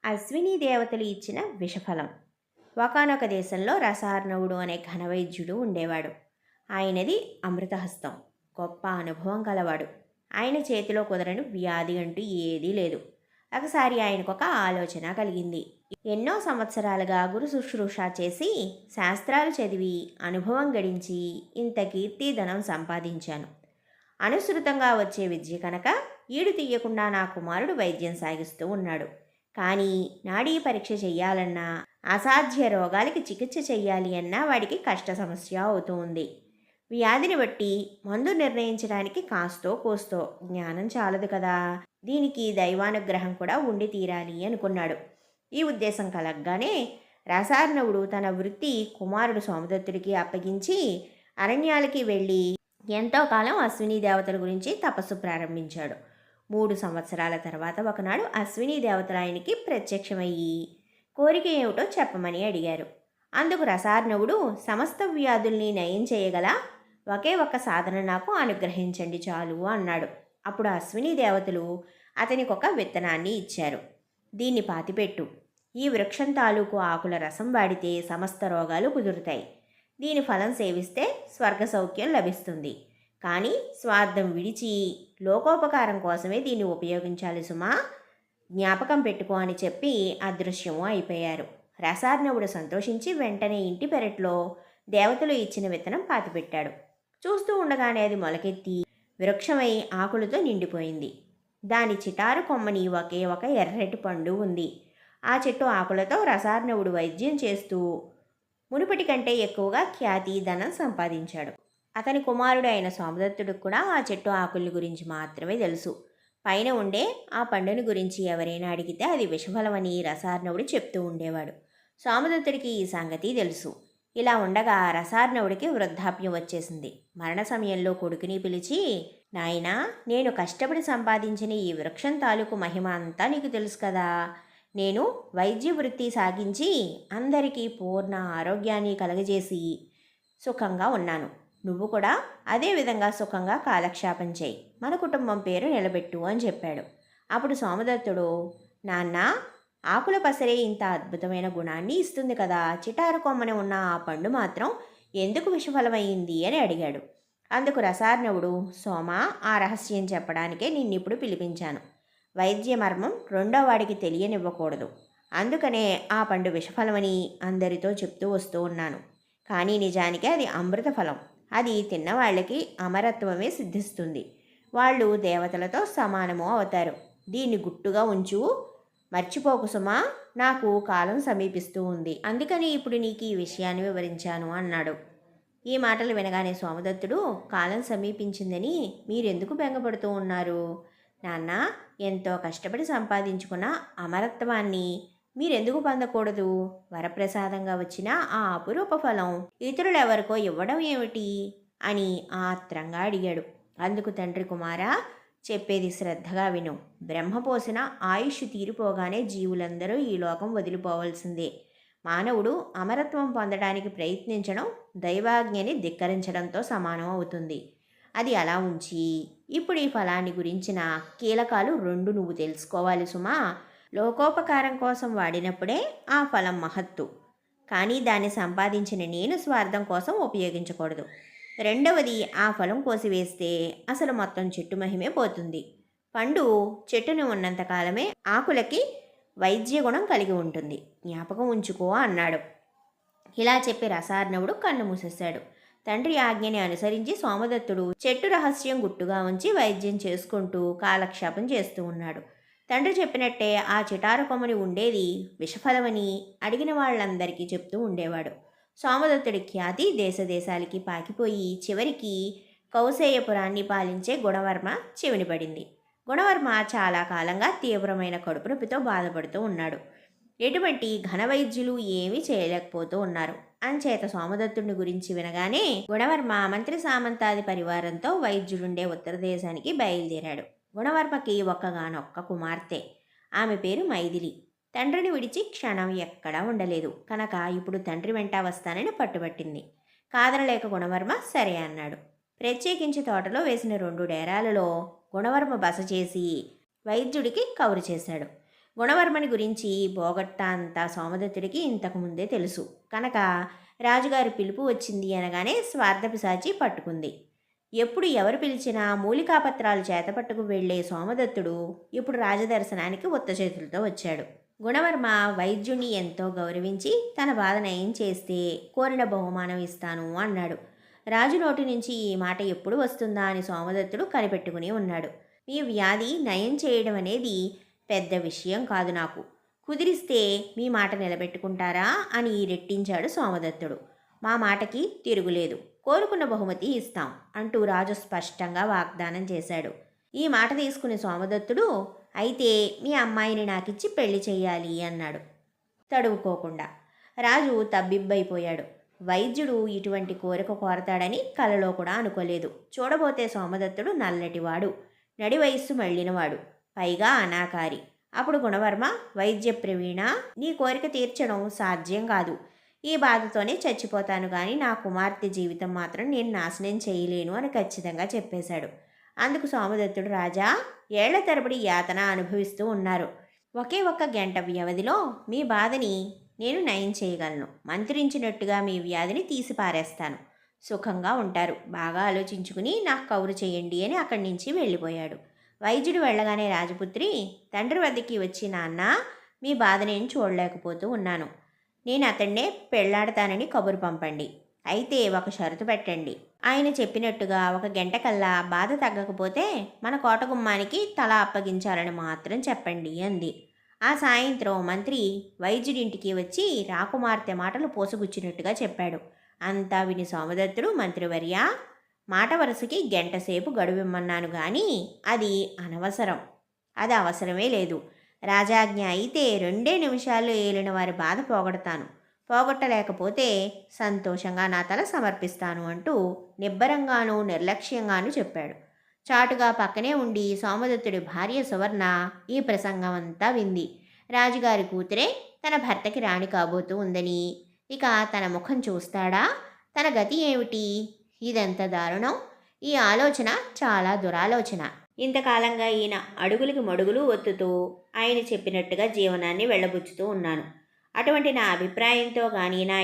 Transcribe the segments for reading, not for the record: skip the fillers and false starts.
అశ్విని దేవతలు ఇచ్చిన విషఫలం. ఒకానొక దేశంలో రసార్ణవుడు అనే ఘనవైద్యుడు ఉండేవాడు. ఆయనది అమృతహస్తం. గొప్ప అనుభవం కలవాడు. ఆయన చేతిలో కుదరని వ్యాధి అంటూ ఏదీ లేదు. ఒకసారి ఆయనకొక ఆలోచన కలిగింది. ఎన్నో సంవత్సరాలుగా గురు శుశ్రూష చేసి శాస్త్రాలు చదివి అనుభవం గడించి ఇంత కీర్తి ధనం సంపాదించాను. అనుసృతంగా వచ్చే విద్య కనుక ఈడు తీయకుండా నా కుమారుడు వైద్యం సాగిస్తూ ఉన్నాడు. కానీ నాడీ పరీక్ష చెయ్యాలన్నా, అసాధ్య రోగాలకి చికిత్స చెయ్యాలి అన్నా వాడికి కష్ట సమస్య అవుతూ ఉంది. వ్యాధిని బట్టి మందు నిర్ణయించడానికి కాస్తో కోస్తో జ్ఞానం చాలదు కదా, దీనికి దైవానుగ్రహం కూడా ఉండి తీరాలి అనుకున్నాడు. ఈ ఉద్దేశం కలగ్గానే రసార్ణవుడు తన వృత్తి కుమారుడు సోమదత్తుడికి అప్పగించి అరణ్యాలకి వెళ్ళి ఎంతో కాలం అశ్విని దేవతల గురించి తపస్సు ప్రారంభించాడు. 3 సంవత్సరాల తర్వాత ఒకనాడు అశ్విని దేవతలు ఆయనకి ప్రత్యక్షమయ్యి కోరిక ఏమిటో చెప్పమని అడిగారు. అందుకు రసార్ణవుడు సమస్త వ్యాధుల్ని నయం చేయగల ఒకే ఒక్క సాధన నాకు అనుగ్రహించండి చాలు అన్నాడు. అప్పుడు అశ్విని దేవతలు అతనికి ఒక విత్తనాన్ని ఇచ్చారు. దీన్ని పాతిపెట్టు. ఈ వృక్షం తాలూకు ఆకుల రసం వాడితే సమస్త రోగాలు కుదురుతాయి. దీని ఫలం సేవిస్తే స్వర్గ సౌఖ్యం లభిస్తుంది. కానీ స్వార్థం విడిచి లోకోపకారం కోసమే దీన్ని ఉపయోగించాలి సుమా, జ్ఞాపకం పెట్టుకో అని చెప్పి అదృశ్యము అయిపోయారు. రసార్ణవుడు సంతోషించి వెంటనే ఇంటి పెరట్లో దేవతలు ఇచ్చిన విత్తనం పాతిపెట్టాడు. చూస్తూ ఉండగానే అది మొలకెత్తి వృక్షమై ఆకులతో నిండిపోయింది. దాని చిటారు కొమ్మని ఒకే ఒక ఎర్రటి పండు ఉంది. ఆ చెట్టు ఆకులతో రసార్ణవుడు వైద్యం చేస్తూ మునుపటి కంటే ఎక్కువగా ఖ్యాతి ధనం సంపాదించాడు. అతని కుమారుడు అయిన సోమదత్తుడికి కూడా ఆ చెట్టు ఆకుల గురించి మాత్రమే తెలుసు. పైన ఉండే ఆ పండుని గురించి ఎవరైనా అడిగితే అది విషఫలమని రసార్ణవుడు చెప్తూ ఉండేవాడు. సోమదత్తుడికి ఈ సంగతి తెలుసు. ఇలా ఉండగా రసార్ణవుడికి వృద్ధాప్యం వచ్చేసింది. మరణ సమయంలో కొడుకుని పిలిచి, నాయనా, నేను కష్టపడి సంపాదించిన ఈ వృక్షం తాలూకు మహిమ అంతా నీకు తెలుసు కదా. నేను వైద్య వృత్తి సాగించి అందరికీ పూర్ణ ఆరోగ్యాన్ని కలగజేసి సుఖంగా ఉన్నాను. నువ్వు కూడా అదే విధంగా సుఖంగా కాలక్షేపం చేయి, మన కుటుంబం పేరు నిలబెట్టు అని చెప్పాడు. అప్పుడు సోమదత్తుడు, నాన్న, ఆకుల పసరే ఇంత అద్భుతమైన గుణాన్ని ఇస్తుంది కదా, చిటారు కొమ్మన ఉన్న ఆ పండు మాత్రం ఎందుకు విషఫలమైంది అని అడిగాడు. అందుకు రసార్ణవుడు, సోమా, ఆ రహస్యం చెప్పడానికే నిన్నిప్పుడు పిలిపించాను. వైద్య మర్మం రెండో వాడికి తెలియనివ్వకూడదు. అందుకనే ఆ పండు విషఫలమని అందరితో చెప్తూ వస్తూ ఉన్నాను. కానీ నిజానికి అది అమృత ఫలం. అది తిన్నవాళ్ళకి అమరత్వమే సిద్ధిస్తుంది. వాళ్ళు దేవతలతో సమానము అవుతారు. దీన్ని గుట్టుగా ఉంచు, మర్చిపోకు సుమా, నాకు కాలం సమీపిస్తూ ఉంది. అందుకని ఇప్పుడు నీకు ఈ విషయాన్ని వివరించాను అన్నాడు. ఈ మాటలు వినగానే సోమదత్తుడు, కాలం సమీపించిందని మీరెందుకు బెంగపడుతూ ఉన్నారు? నాన్న, ఎంతో కష్టపడి సంపాదించుకున్న అమరత్వాన్ని మీరెందుకు పొందకూడదు? వరప్రసాదంగా వచ్చిన ఆ అపురూప ఫలం ఇతరులెవరికో ఇవ్వడం ఏమిటి అని ఆత్రంగా అడిగాడు. అందుకు తండ్రి, కుమారా, చెప్పేది శ్రద్ధగా విను. బ్రహ్మ పోసిన ఆయుష్ తీరిపోగానే జీవులందరూ ఈ లోకం వదిలిపోవలసిందే. మానవుడు అమరత్వం పొందడానికి ప్రయత్నించడం దైవాజ్ఞని ధిక్కరించడంతో సమానం అవుతుంది. అది అలా ఉంచి ఇప్పుడు ఈ ఫలాన్ని గురించిన కీలకాలు 2 నువ్వు తెలుసుకోవాలి సుమా. లోకోపకారం కోసం వాడినప్పుడే ఆ ఫలం మహత్తు. కానీ దాన్ని సంపాదించిన నేను స్వార్థం కోసం ఉపయోగించకూడదు. రెండవది, ఆ ఫలం కోసివేస్తే అసలు మొత్తం చెట్టు మహిమే పోతుంది. పండు చెట్టును ఉన్నంతకాలమే ఆకులకి వైద్య గుణం కలిగి ఉంటుంది. జ్ఞాపకం ఉంచుకో అన్నాడు. ఇలా చెప్పి రసార్ణవుడు కన్ను మూసేశాడు. తండ్రి ఆజ్ఞని అనుసరించి సోమదత్తుడు చెట్టు రహస్యం గుట్టుగా ఉంచి వైద్యం చేసుకుంటూ కాలక్షేపం చేస్తూ ఉన్నాడు. తండ్రి చెప్పినట్టే ఆ చిటారు కొమ్మని ఉండేది విషఫలమని అడిగిన వాళ్ళందరికీ చెప్తూ ఉండేవాడు. సోమదత్తుడి ఖ్యాతి దేశదేశాలకి పాకిపోయి చివరికి కౌసేయపురాన్ని పాలించే గుణవర్మ చెవిని పడింది. గుణవర్మ చాలా కాలంగా తీవ్రమైన కడుపు నొప్పితో బాధపడుతూ ఉన్నాడు. ఎటువంటి ఘనవైద్యులు ఏమీ చేయలేకపోతూ ఉన్నారు. అంచేత సోమదత్తుడిని గురించి వినగానే గుణవర్మ మంత్రి సామంతాది పరివారంతో వైద్యుడుండే ఉత్తర దేశానికి బయలుదేరాడు. గుణవర్మకి ఒక్కగానొక్క కుమార్తె. ఆమె పేరు మైథిలి. తండ్రిని విడిచి క్షణం ఎక్కడా ఉండలేదు కనుక ఇప్పుడు తండ్రి వెంట వస్తానని పట్టుబట్టింది. కాదనలేక గుణవర్మ సరే అన్నాడు. ప్రత్యేకించి తోటలో వేసిన 2 డేరాలలో గుణవర్మ బస చేసి వైద్యుడికి కౌరు చేశాడు. గుణవర్మని గురించి బోగట్టా అంతా సోమదత్తుడికి ఇంతకుముందే తెలుసు కనుక రాజుగారి పిలుపు వచ్చింది అనగానే స్వార్థపిశాచి పట్టుకుంది. ఎప్పుడు ఎవరు పిలిచినా మూలికాపత్రాలు చేతపట్టుకు వెళ్లే సోమదత్తుడు ఇప్పుడు రాజదర్శనానికి ఉత్త చేతులతో వచ్చాడు. గుణవర్మ వైద్యుణ్ణి ఎంతో గౌరవించి తన బాధ నయం చేస్తే కోరిన బహుమానం ఇస్తాను అన్నాడు. రాజు నోటి నుంచి ఈ మాట ఎప్పుడు వస్తుందా అని సోమదత్తుడు కనిపెట్టుకుని ఉన్నాడు. మీ వ్యాధి నయం చేయడం అనేది పెద్ద విషయం కాదు నాకు. కుదిరిస్తే మీ మాట నిలబెట్టుకుంటారా అని రెట్టించాడు సోమదత్తుడు. మా మాటకి తిరుగులేదు, కోరుకున్న బహుమతి ఇస్తాం అంటూ రాజు స్పష్టంగా వాగ్దానం చేశాడు. ఈ మాట తీసుకుని సోమదత్తుడు అయితే మీ అమ్మాయిని నాకిచ్చి పెళ్లి చెయ్యాలి అన్నాడు తడువుకోకుండా. రాజు తబ్బిబ్బైపోయాడు. వైద్యుడు ఇటువంటి కోరిక కోరతాడని కలలో కూడా అనుకోలేదు. చూడబోతే సోమదత్తుడు నల్లటివాడు, నడి వయస్సు మళ్ళినవాడు, పైగా అనాకారి. అప్పుడు గుణవర్మ, వైద్య ప్రవీణ, నీ కోరిక తీర్చడం సాధ్యం కాదు. ఈ బాధతోనే చచ్చిపోతాను కానీ నా కుమార్తె జీవితం మాత్రం నేను నాశనం చేయలేను అని ఖచ్చితంగా చెప్పేశాడు. అందుకు సోమదత్తుడు, రాజా, ఏళ్ల తరబడి యాతన అనుభవిస్తూ ఉన్నారు. ఒకే ఒక్క గంట వ్యవధిలో మీ బాధని నేను నయం చేయగలను. మంత్రించినట్టుగా మీ వ్యాధిని తీసి పారేస్తాను. సుఖంగా ఉంటారు. బాగా ఆలోచించుకుని నాకు కౌరు చేయండి అని అక్కడి నుంచి వెళ్ళిపోయాడు. వైద్యుడు వెళ్ళగానే రాజపుత్రి తండ్రి వద్దకి వచ్చి, నాన్న, మీ బాధ నేను చూడలేకపోతూ ఉన్నాను. నేను అతన్నే పెళ్లాడతానని కబురు పంపండి. అయితే ఒక షరతు పెట్టండి. ఆయన చెప్పినట్టుగా ఒక గంట కల్లా బాధ తగ్గకపోతే మన కోటగుమ్మానికి తల అప్పగించాలని మాత్రం చెప్పండి అంది. ఆ సాయంత్రం మంత్రి వైద్యుడింటికి వచ్చి రాకుమార్తె మాటలు పోసుగుచ్చినట్టుగా చెప్పాడు. అంతా విని సోమదత్తుడు, మంత్రివర్య, మాట వరుసకి గంటసేపు గడువిమ్మన్నాను కానీ అది అనవసరం. అది అవసరమే లేదు. రాజాజ్ఞ అయితే 2 నిమిషాల్లో ఏలిన వారి బాధ పోగొడతాను. పోగొట్టలేకపోతే సంతోషంగా నా తల సమర్పిస్తాను అంటూ నిబ్బరంగానూ నిర్లక్ష్యంగానూ చెప్పాడు. చాటుగా పక్కనే ఉండి సోమదత్తుడి భార్య సువర్ణ ఈ ప్రసంగం అంతా వింది. రాజుగారి కూతురే తన భర్తకి రాణి కాబోతూ ఉందని, ఇక తన ముఖం చూస్తాడా, తన గతి ఏమిటి, ఇదెంత దారుణం. ఈ ఆలోచన చాలా దురాలోచన. ఇంతకాలంగా ఈయన అడుగులకి మడుగులు ఒత్తుతూ ఆయన చెప్పినట్టుగా జీవనాన్ని వెళ్ళబుచ్చుతూ ఉన్నాను. అటువంటి నా అభిప్రాయంతో కానీ, నా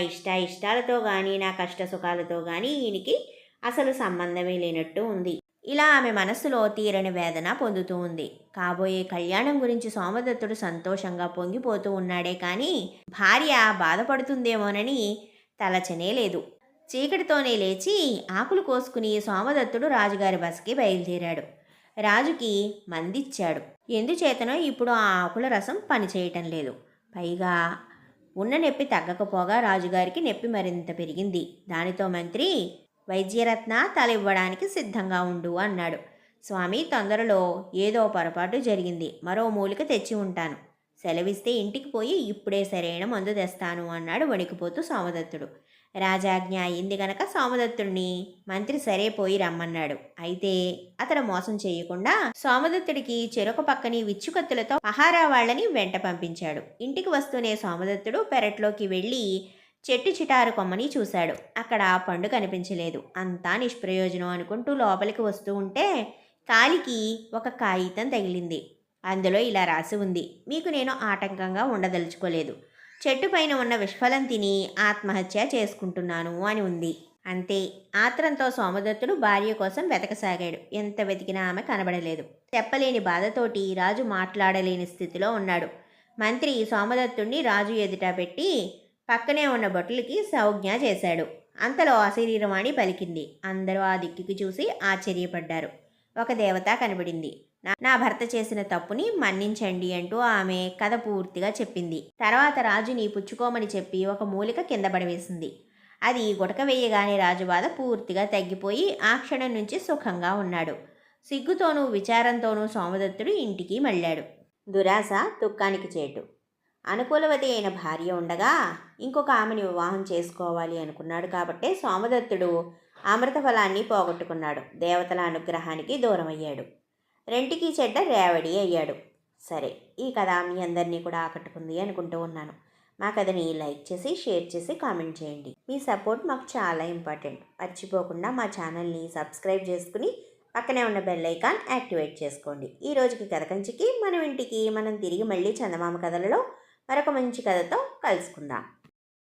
ఇష్టాలతో కానీ, నా కష్ట సుఖాలతో కానీ ఈయనకి అసలు సంబంధమే లేనట్టు ఉంది. ఇలా ఆమె మనస్సులో తీరని వేదన పొందుతూ ఉంది. కాబోయే కళ్యాణం గురించి సోమదత్తుడు సంతోషంగా పొంగిపోతూ ఉన్నాడే కానీ భార్య బాధపడుతుందేమోనని తలచనే లేదు. చీకటితోనే లేచి ఆకులు కోసుకుని సోమదత్తుడు రాజుగారి బసకి బయలుదేరాడు. రాజుకి మందిచ్చాడు. ఎందుచేతనో ఇప్పుడు ఆ ఆకుల రసం పనిచేయటం లేదు. పైగా ఉన్న నొప్పి తగ్గకపోగా రాజుగారికి నొప్పి మరింత పెరిగింది. దానితో మంత్రి, వైద్యరత్న, తల ఇవ్వడానికి సిద్ధంగా ఉండు అన్నాడు. స్వామి, తొందరలో ఏదో పొరపాటు జరిగింది. మరో మూలిక తెచ్చి ఉంటాను. సెలవిస్తే ఇంటికి పోయి ఇప్పుడే సరైన మందు తెస్తాను అన్నాడు వణికిపోతూ సోమదత్తుడు. రాజాజ్ఞ అయింది గనక సోమదత్తుడిని మంత్రి సరే పోయి రమ్మన్నాడు. అయితే అతడు మోసం చేయకుండా సోమదత్తుడికి చెరొక పక్కని విచ్చుకత్తులతో పహారా వాళ్ళని వెంట పంపించాడు. ఇంటికి వస్తూనే సోమదత్తుడు పెరట్లోకి వెళ్ళి చెట్టు చిటారు కొమ్మని చూశాడు. అక్కడ పండు కనిపించలేదు. అంతా నిష్ప్రయోజనం అనుకుంటూ లోపలికి వస్తూ ఉంటే కాలికి ఒక కాగితం తగిలింది. అందులో ఇలా రాసి ఉంది: మీకు నేను ఆటంకంగా ఉండదలుచుకోలేదు. చెట్టు పైన ఉన్న విష్ఫలం తిని ఆత్మహత్య చేసుకుంటున్నాను అని ఉంది. అంతే. ఆత్రంతో సోమదత్తుడు భార్య కోసం వెతకసాగాడు. ఎంత వెతికినా ఆమె కనబడలేదు. చెప్పలేని బాధతోటి రాజు మాట్లాడలేని స్థితిలో ఉన్నాడు. మంత్రి సోమదత్తుడిని రాజు ఎదుట పెట్టి పక్కనే ఉన్న బొట్టులకి సౌజ్ఞ చేశాడు. అంతలో అశరీరవాణి పలికింది. అందరూ ఆ దిక్కుకి చూసి ఆశ్చర్యపడ్డారు. ఒక దేవత కనబడింది. నా భర్త చేసిన తప్పుని మన్నించండి అంటూ ఆమె కథ పూర్తిగా చెప్పింది. తర్వాత రాజుని పుచ్చుకోమని చెప్పి ఒక మూలిక కింద పడవేసింది. అది గుటక వేయగానే రాజు బాధ పూర్తిగా తగ్గిపోయి ఆ క్షణం నుంచి సుఖంగా ఉన్నాడు. సిగ్గుతోనూ విచారంతోనూ సోమదత్తుడు ఇంటికి మళ్ళాడు. దురాశ దుఃఖానికి చేటు. అనుకూలవతి అయిన భార్య ఉండగా ఇంకొక ఆమెను వివాహం చేసుకోవాలి అనుకున్నాడు. కాబట్టే సోమదత్తుడు అమృత ఫలాన్ని పోగొట్టుకున్నాడు. దేవతల అనుగ్రహానికి దూరమయ్యాడు. రెంటికి చెడ్డ రేవడి అయ్యాడు. సరే, ఈ కథ మీ అందరినీ కూడా ఆకట్టుకుంది అనుకుంటూ ఉన్నాను. మా కథని లైక్ చేసి, షేర్ చేసి, కామెంట్ చేయండి. మీ సపోర్ట్ మాకు చాలా ఇంపార్టెంట్. మర్చిపోకుండా మా ఛానల్ని సబ్స్క్రైబ్ చేసుకుని పక్కనే ఉన్న బెల్ ఐకాన్ యాక్టివేట్ చేసుకోండి. ఈ రోజుకి కథ కంచికి మనం ఇంటికి మనం తిరిగి మళ్ళీ చందమామ కథలలో మరొక మంచి కథతో కలుసుకుందాం.